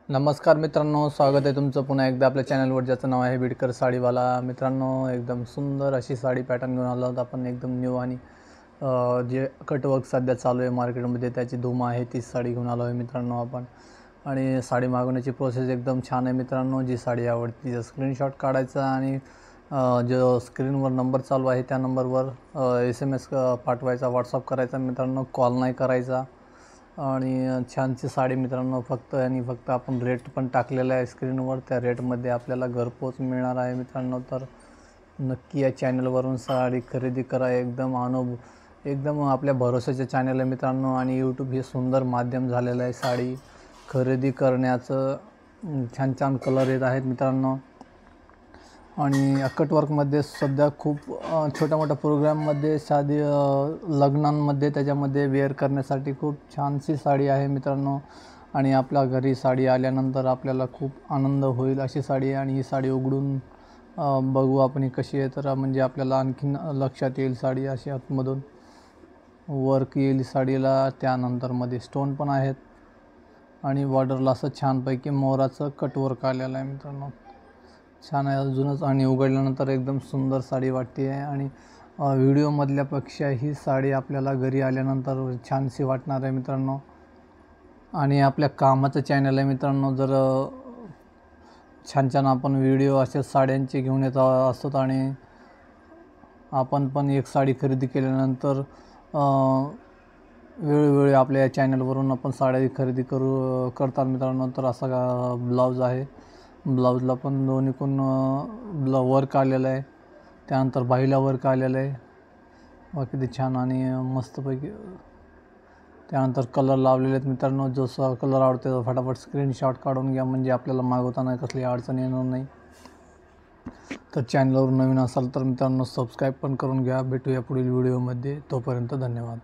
नमस्कार मित्रांनो, स्वागत आहे तुमचं पुन्हा एकदा आपल्या चॅनलवर, ज्याचं नाव आहे बिडकर साडीवाला. मित्रांनो, एकदम सुंदर अशी साडी पॅटर्न घेऊन आलो आहोत आपण, एकदम न्यू. आणि जे कटवर्क सध्या चालू आहे मार्केटमध्ये, त्याची धूम आहे, तीच साडी घेऊन आलो आहे मित्रांनो आपण. आणि साडी मागवण्याची प्रोसेस एकदम छान आहे मित्रांनो. जी साडी आवडती तिचा स्क्रीनशॉट काढायचा आणि जो स्क्रीनवर नंबर चालू आहे त्या नंबरवर SMS पाठवायचा, व्हॉट्सअप करायचा मित्रांनो, कॉल नाही करायचा. आणि छानशी साडी मित्रांनो, फक्त आपण रेट पण टाकलेला आहे स्क्रीनवर, त्या रेटमध्ये आपल्याला घरपोच मिळणार आहे मित्रांनो. तर नक्की या चॅनलवरून साडी खरेदी करा. एकदम आपल्या भरोशाचे चॅनल आहे मित्रांनो. आणि यूट्यूब हे सुंदर माध्यम झालेलं आहे साडी खरेदी करण्याचं. छान छान कलर येत आहेत मित्रांनो. आणि कटवर्कमध्ये सध्या खूप छोट्या मोठ्या प्रोग्राममध्ये, लग्नांमध्ये त्याच्यामध्ये वेअर करण्यासाठी खूप छानशी साडी आहे मित्रांनो. आणि आपल्या घरी साडी आल्यानंतर आपल्याला खूप आनंद होईल अशी साडी आहे. आणि ही साडी उघडून बघू आपण कशी आहे, तर म्हणजे आपल्याला आणखीन लक्षात येईल साडी अशी. आतमधून वर्क येईल साडीला, त्यानंतरमध्ये स्टोन पण आहेत आणि बॉर्डरला असं छानपैकी मोराचं कटवर्क आलेलं आहे मित्रांनो. छान आहे अजूनच. आणि उघडल्यानंतर एकदम सुंदर साडी वाटते आहे. आणि व्हिडिओमधल्यापेक्षा ही साडी आपल्याला घरी आल्यानंतर छानशी वाटणार आहे मित्रांनो. आणि आपल्या कामाचं चॅनल आहे मित्रांनो. जर छान छान आपण व्हिडिओ अशा साड्यांचे घेऊन येत असतो, आणि आपण पण एक साडी खरेदी केल्यानंतर वेळोवेळी आपल्या या चॅनलवरून आपण साड्या खरेदी करतात मित्रांनो. तर असा ब्लाऊज आहे, ब्लाऊजला पण दोन्हीकडून वर्क आलेलं आहे, त्यानंतर बाहीला वर्क आलेलं आहे. बाकी ते छान आणि मस्तपैकी. त्यानंतर कलर लावलेले आहेत मित्रांनो. जो कलर आवडतो तो फटाफट स्क्रीनशॉट काढून घ्या, म्हणजे आपल्याला मागवताना कसली अडचण येणार नाही. तर चॅनलवर नवीन असाल तर मित्रांनो सबस्क्राईब पण करून घ्या. भेटूया पुढील व्हिडिओमध्ये. तोपर्यंत धन्यवाद.